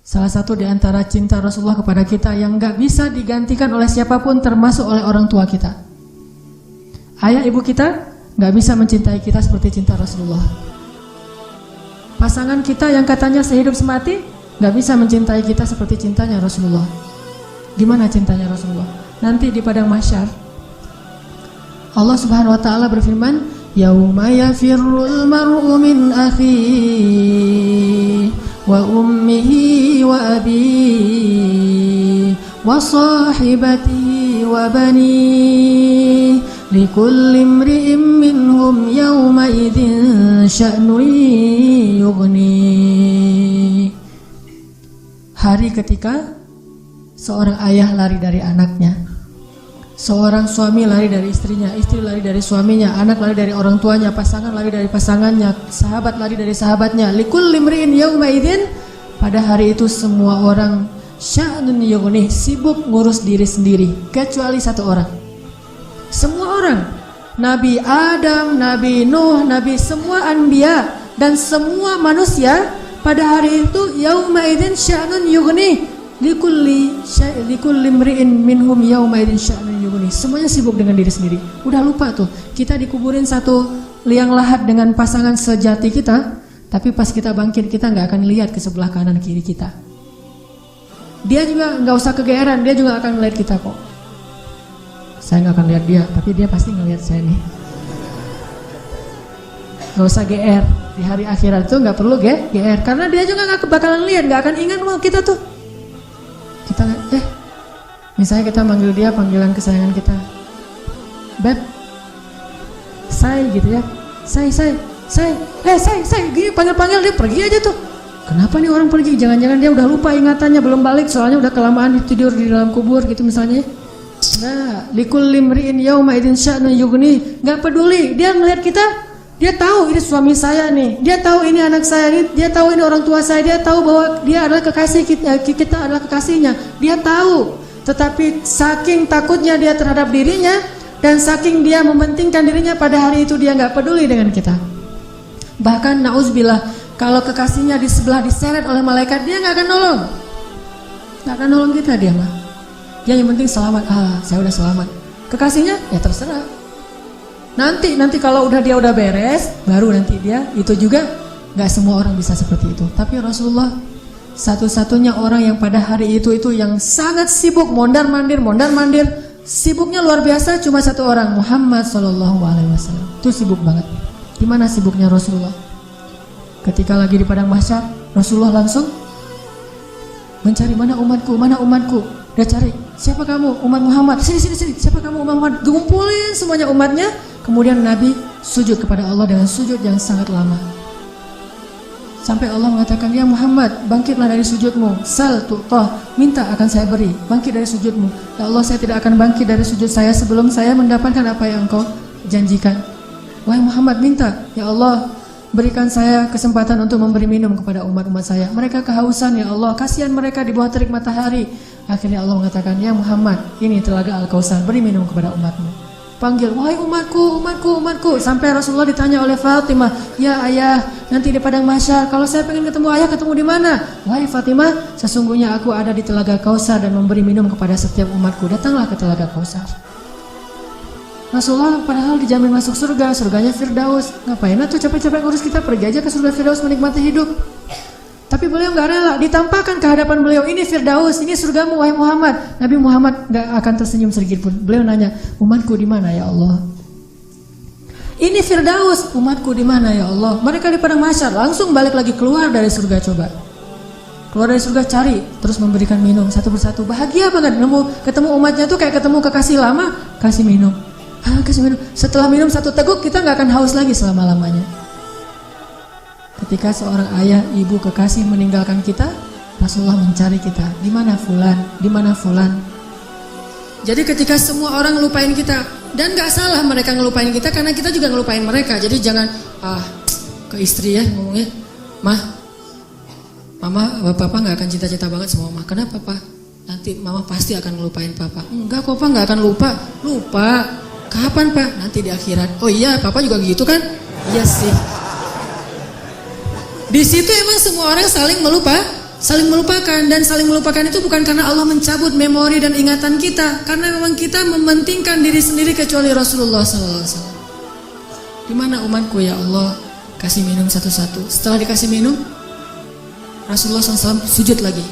Salah satu di antara cinta Rasulullah kepada kita yang gak bisa digantikan oleh siapapun, termasuk oleh orang tua kita. Ayah ibu kita gak bisa mencintai kita seperti cinta Rasulullah. Pasangan kita yang katanya sehidup semati gak bisa mencintai kita seperti cintanya Rasulullah. Gimana cintanya Rasulullah? Nanti di padang mahsyar Allah Subhanahu wa taala berfirman, "Yauma yafirrul mar'u min akhihi wa ummihi wa abihi wa sahibatihi wa banihi likulli imri'in minhum yawma idzin sya'nun yughni." Hari ketika seorang ayah lari dari anaknya, seorang suami lari dari istrinya, istri lari dari suaminya, anak lari dari orang tuanya, pasangan lari dari pasangannya, sahabat lari dari sahabatnya. Likulli imri'in yawma idzin, pada hari itu semua orang sya'nun yughni, sibuk ngurus diri sendiri, kecuali satu orang. Semua orang, Nabi Adam, Nabi Nuh, Nabi semua anbiya dan semua manusia pada hari itu yauma idzin sya'nun yughni. Likulli imri'in minhum yawma idzin sya'nun yughni. Semuanya sibuk dengan diri sendiri. Udah lupa tuh, kita dikuburin satu liang lahat dengan pasangan sejati kita, tapi pas kita bangkit kita nggak akan lihat ke sebelah kanan kiri kita. Dia juga nggak usah kegeeran, dia juga akan melihat kita kok. Saya nggak akan lihat dia, tapi dia pasti ngelihat saya nih. Nggak usah GR. Di hari akhirat itu nggak perlu GR, karena dia juga nggak bakalan lihat, nggak akan ingat mau kita tuh. Kita misalnya kita manggil dia panggilan kesayangan kita, Beb, say gitu ya, say, gini panggil dia pergi aja tuh. Kenapa nih orang pergi? Jangan-jangan dia udah lupa ingatannya, belum balik, soalnya udah kelamaan tidur di dalam kubur gitu misalnya. Nah, likulli imri'in yawma idzin sya'nun yughni. Nggak peduli, dia ngelihat kita, dia tahu ini suami saya nih, dia tahu ini anak saya nih, dia tahu ini orang tua saya, dia tahu bahwa dia adalah kekasih kita adalah kekasihnya, dia tahu. Tetapi saking takutnya dia terhadap dirinya dan saking dia mementingkan dirinya, pada hari itu dia nggak peduli dengan kita. Bahkan nauzubillah, kalau kekasihnya di sebelah diseret oleh malaikat, dia nggak akan nolong kita dia mah. Yang penting selamat, saya udah selamat. Kekasihnya ya terserah. Nanti kalau dia udah beres, baru nanti dia, itu juga gak semua orang bisa seperti itu. Tapi Rasulullah satu-satunya orang yang pada hari itu yang sangat sibuk, mondar-mandir, sibuknya luar biasa, cuma satu orang, Muhammad SAW. Itu sibuk banget. Gimana sibuknya Rasulullah? Ketika lagi di padang mahsyar, Rasulullah langsung mencari mana umatku. Dia cari, siapa kamu? Umat Muhammad. Sini. Siapa kamu? Umat Muhammad. Kumpulin semuanya umatnya. Kemudian Nabi sujud kepada Allah dengan sujud yang sangat lama. Sampai Allah mengatakan, ya Muhammad, bangkitlah dari sujudmu. Sal tu'tah, minta akan saya beri. Bangkit dari sujudmu. Ya Allah, saya tidak akan bangkit dari sujud saya sebelum saya mendapatkan apa yang engkau janjikan. Wahai Muhammad, minta. Ya Allah, berikan saya kesempatan untuk memberi minum kepada umat-umat saya. Mereka kehausan, ya Allah, kasihan mereka di bawah terik matahari. Akhirnya Allah mengatakan, ya Muhammad, ini telaga Al-Kautsar, beri minum kepada umatmu. Panggil, wahai umatku. Sampai Rasulullah ditanya oleh Fatimah, ya ayah, nanti di padang mahsyar kalau saya pengen ketemu ayah, ketemu di mana? Wahai Fatimah, sesungguhnya aku ada di telaga Kautsar dan memberi minum kepada setiap umatku. Datanglah ke telaga Kautsar. Rasulullah padahal dijamin masuk surga, surganya Firdaus. Ngapain tuh capek-capek ngurus kita, pergi aja ke surga Firdaus menikmati hidup. Tapi beliau gak rela, ditampakkan ke hadapan beliau, ini Firdaus, ini surgamu wahai Muhammad. Nabi Muhammad gak akan tersenyum sedikit pun. Beliau nanya, umatku di mana ya Allah? Ini Firdaus, umatku di mana ya Allah? Mereka di padang mahsyar, langsung balik lagi keluar dari surga. Coba keluar dari surga, cari, terus memberikan minum satu persatu. Bahagia banget, ketemu umatnya tuh kayak ketemu kekasih lama. Kasih minum. Setelah minum satu teguk, kita gak akan haus lagi selama-lamanya. Ketika seorang ayah, ibu, kekasih meninggalkan kita, Rasulullah mencari kita. Di mana fulan? Jadi ketika semua orang ngelupain kita, dan gak salah mereka ngelupain kita, karena kita juga ngelupain mereka. Jadi jangan ke istri ya ngomongnya, Mama, Papa gak akan cinta-cinta banget sama Mama. Kenapa Pak? Nanti Mama pasti akan ngelupain Papa. Enggak kok Pak, gak akan lupa. Kapan Pak? Nanti di akhirat. Oh iya, Papa juga gitu kan? Iya sih. Di situ emang semua orang saling saling melupakan, dan saling melupakan itu bukan karena Allah mencabut memori dan ingatan kita, karena memang kita mementingkan diri sendiri kecuali Rasulullah SAW. Di mana umatku ya Allah? Kasih minum satu-satu. Setelah dikasih minum, Rasulullah SAW sujud lagi.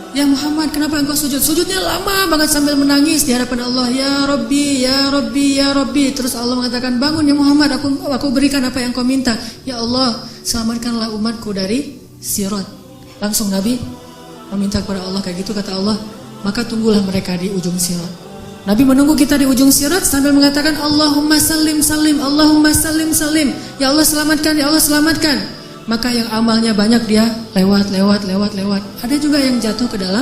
Ya Muhammad, kenapa engkau sujud? Sujudnya lama banget sambil menangis di hadapan Allah. Ya Rabbi, ya Rabbi, ya Rabbi. Terus Allah mengatakan, bangun ya Muhammad, aku berikan apa yang kau minta. Ya Allah, selamatkanlah umatku dari Sirat. Langsung Nabi meminta kepada Allah kayak gitu, kata Allah, maka tunggulah mereka di ujung Sirat. Nabi menunggu kita di ujung Sirat sambil mengatakan, Allahumma salim salim, Allahumma salim salim. Ya Allah selamatkan, ya Allah selamatkan. Maka yang amalnya banyak dia lewat. Ada juga yang jatuh ke dalam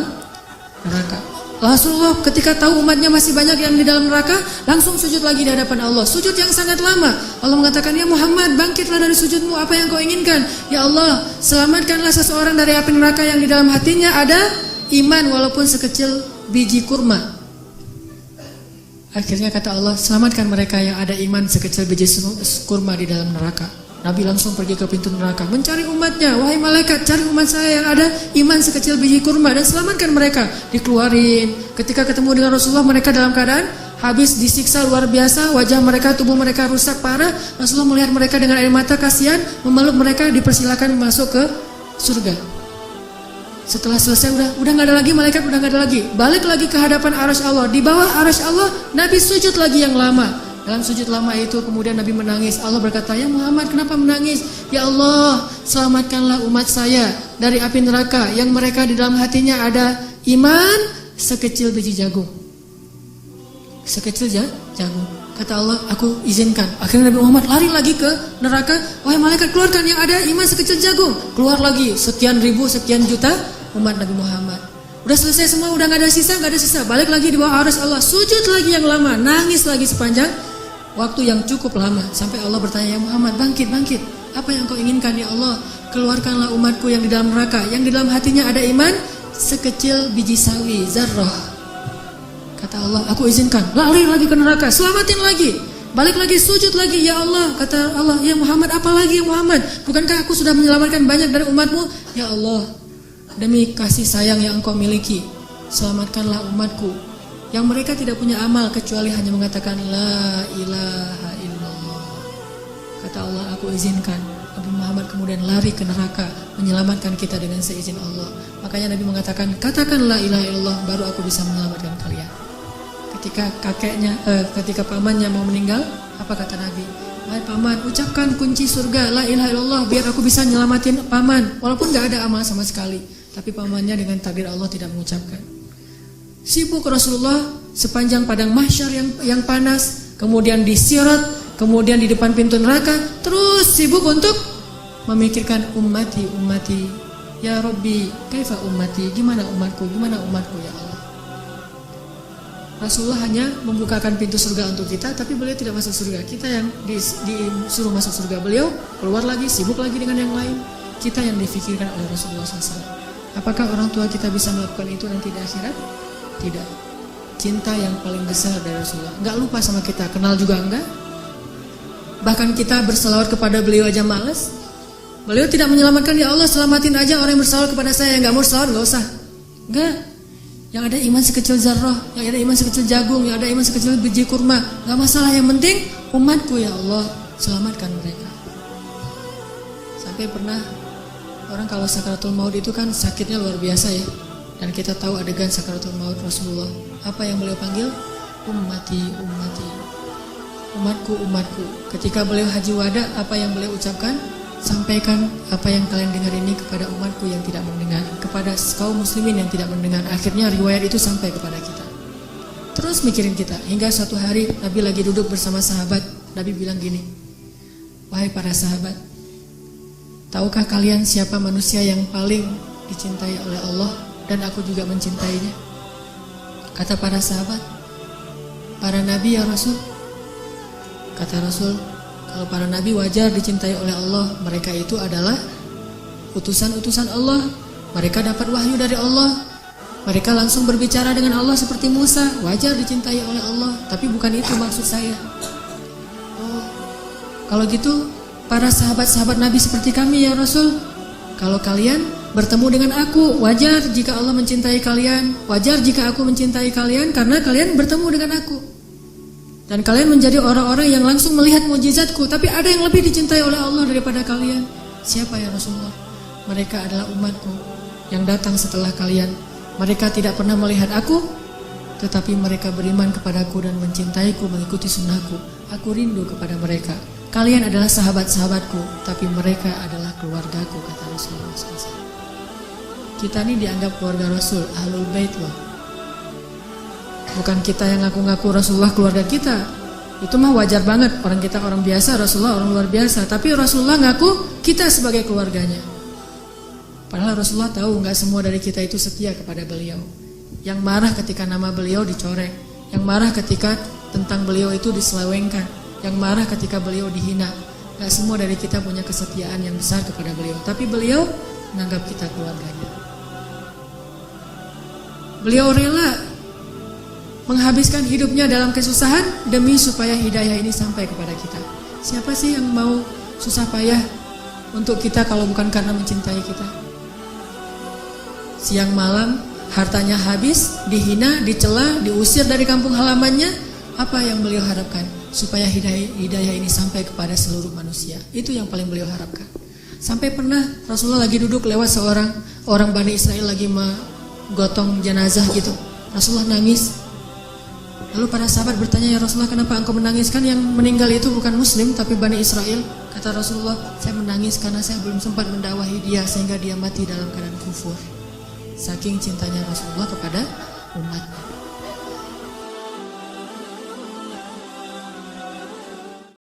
neraka. Rasulullah ketika tahu umatnya masih banyak yang di dalam neraka, langsung sujud lagi di hadapan Allah. Sujud yang sangat lama. Allah mengatakan, ya Muhammad, bangkitlah dari sujudmu, apa yang kau inginkan? Ya Allah, selamatkanlah seseorang dari api neraka yang di dalam hatinya ada iman walaupun sekecil biji kurma. Akhirnya kata Allah, selamatkan mereka yang ada iman sekecil biji kurma di dalam neraka. Nabi langsung pergi ke pintu neraka mencari umatnya. Wahai malaikat, cari umat saya yang ada iman sekecil biji kurma dan selamatkan mereka. Dikeluarin. Ketika ketemu dengan Rasulullah, mereka dalam keadaan habis disiksa luar biasa. Wajah mereka, tubuh mereka rusak parah. Rasulullah melihat mereka dengan air mata kasihan, memeluk mereka, dipersilakan masuk ke surga. Setelah selesai udah nggak ada lagi malaikat, udah nggak ada lagi. Balik lagi ke hadapan arasy Allah. Di bawah arasy Allah, Nabi sujud lagi yang lama. Dalam sujud lama itu kemudian Nabi menangis. Allah berkata, ya Muhammad, kenapa menangis? Ya Allah, selamatkanlah umat saya dari api neraka yang mereka di dalam hatinya ada iman sekecil biji jagung. Sekecil jagung. Kata Allah, aku izinkan. Akhirnya Nabi Muhammad lari lagi ke neraka. Wahai malaikat, keluarkan yang ada iman sekecil jagung. Keluar lagi sekian ribu, sekian juta umat Nabi Muhammad. Udah selesai semua, udah gak ada sisa. Balik lagi di bawah arasy Allah, sujud lagi yang lama, nangis lagi sepanjang waktu yang cukup lama. Sampai Allah bertanya, ya Muhammad, bangkit. Apa yang kau inginkan ya Allah? Keluarkanlah umatku yang di dalam neraka, yang di dalam hatinya ada iman sekecil biji sawi, zarrah. Kata Allah, aku izinkan. Lari lagi ke neraka, selamatin lagi. Balik lagi, sujud lagi, ya Allah. Kata Allah, ya Muhammad, apa lagi ya Muhammad? Bukankah aku sudah menyelamatkan banyak dari umatmu? Ya Allah, demi kasih sayang yang engkau miliki, selamatkanlah umatku yang mereka tidak punya amal kecuali hanya mengatakan la ilaha illallah. Kata Allah, aku izinkan. Nabi Muhammad kemudian lari ke neraka menyelamatkan kita dengan seizin Allah. Makanya Nabi mengatakan, katakan la ilaha illallah, baru aku bisa menyelamatkan kalian. Ketika pamannya mau meninggal, apa kata Nabi? Wahai paman, ucapkan kunci surga la ilaha illallah biar aku bisa nyelamatin paman. Walaupun gak ada amal sama sekali, tapi pamannya dengan takdir Allah tidak mengucapkan. Sibuk Rasulullah sepanjang padang mahsyar yang panas, kemudian di Sirat, kemudian di depan pintu neraka, terus sibuk untuk memikirkan ummati, ya Rabbi, kaifa ummati, gimana umatku ya Allah. Rasulullah hanya membukakan pintu surga untuk kita, tapi beliau tidak masuk surga. Kita yang disuruh masuk surga, beliau keluar lagi, sibuk lagi dengan yang lain. Kita yang difikirkan oleh Rasulullah SAW. Apakah orang tua kita bisa melakukan itu nanti di akhirat? Tidak. Cinta yang paling besar dari Rasulullah. Enggak lupa sama kita, kenal juga enggak. Bahkan kita berselawat kepada beliau aja malas. Beliau tidak menyelamatkan, ya Allah selamatin aja orang yang berselawat kepada saya. Yang enggak mau selawat enggak usah. Enggak. Yang ada iman sekecil zarrah, yang ada iman sekecil jagung, yang ada iman sekecil biji kurma, enggak masalah, yang penting umatku ya Allah, selamatkan mereka. Sampai pernah orang kalau sakaratul maut itu kan sakitnya luar biasa ya. Dan kita tahu adegan sakaratul maut Rasulullah. Apa yang beliau panggil? Ummati. Umatku. Ketika beliau haji wada, apa yang beliau ucapkan? Sampaikan apa yang kalian dengar ini kepada umatku yang tidak mendengar, kepada kaum muslimin yang tidak mendengar. Akhirnya riwayat itu sampai kepada kita. Terus mikirin kita. Hingga suatu hari Nabi lagi duduk bersama sahabat. Nabi bilang gini, wahai para sahabat, tahukah kalian siapa manusia yang paling dicintai oleh Allah? Dan aku juga mencintainya. Kata para sahabat, para nabi ya Rasul. Kata Rasul, kalau para nabi wajar dicintai oleh Allah. Mereka itu adalah utusan-utusan Allah. Mereka dapat wahyu dari Allah. Mereka langsung berbicara dengan Allah seperti Musa. Wajar dicintai oleh Allah. Tapi bukan itu maksud saya. Oh, kalau gitu para sahabat-sahabat nabi seperti kami ya Rasul. Kalau kalian bertemu dengan aku. Wajar jika Allah mencintai kalian, wajar jika aku mencintai kalian, karena kalian bertemu dengan aku. Dan kalian menjadi orang-orang yang langsung melihat mukjizatku. Tapi ada yang lebih dicintai oleh Allah daripada kalian. Siapa ya Rasulullah? Mereka adalah umatku yang datang setelah kalian. Mereka tidak pernah melihat aku, tetapi mereka beriman kepadaku dan mencintaiku, mengikuti sunnahku. Aku rindu kepada mereka. Kalian adalah sahabat-sahabatku, tapi mereka adalah keluargaku, kata Rasulullah SAW. Kita ini dianggap keluarga Rasul, Ahlul Bait loh. Bukan kita yang ngaku-ngaku Rasulullah keluarga kita. Itu mah wajar banget, orang kita orang biasa, Rasulullah orang luar biasa. Tapi Rasulullah ngaku kita sebagai keluarganya. Padahal Rasulullah tahu gak semua dari kita itu setia kepada beliau. Yang marah ketika nama beliau dicoreng, yang marah ketika tentang beliau itu diselewengkan, yang marah ketika beliau dihina. Gak semua dari kita punya kesetiaan yang besar kepada beliau. Tapi beliau menganggap kita keluarganya. Beliau rela menghabiskan hidupnya dalam kesusahan demi supaya hidayah ini sampai kepada kita. Siapa sih yang mau susah payah untuk kita kalau bukan karena mencintai kita? Siang malam hartanya habis, dihina, dicela, diusir dari kampung halamannya. Apa yang beliau harapkan? Supaya hidayah ini sampai kepada seluruh manusia. Itu yang paling beliau harapkan. Sampai pernah Rasulullah lagi duduk lewat seorang orang Bani Israel lagi menggotong jenazah gitu. Rasulullah nangis. Lalu para sahabat bertanya, ya Rasulullah, kenapa engkau menangis? Kan yang meninggal itu bukan muslim tapi Bani Israel. Kata Rasulullah, saya menangis karena saya belum sempat mendakwahi dia sehingga dia mati dalam keadaan kufur. Saking cintanya Rasulullah kepada umat.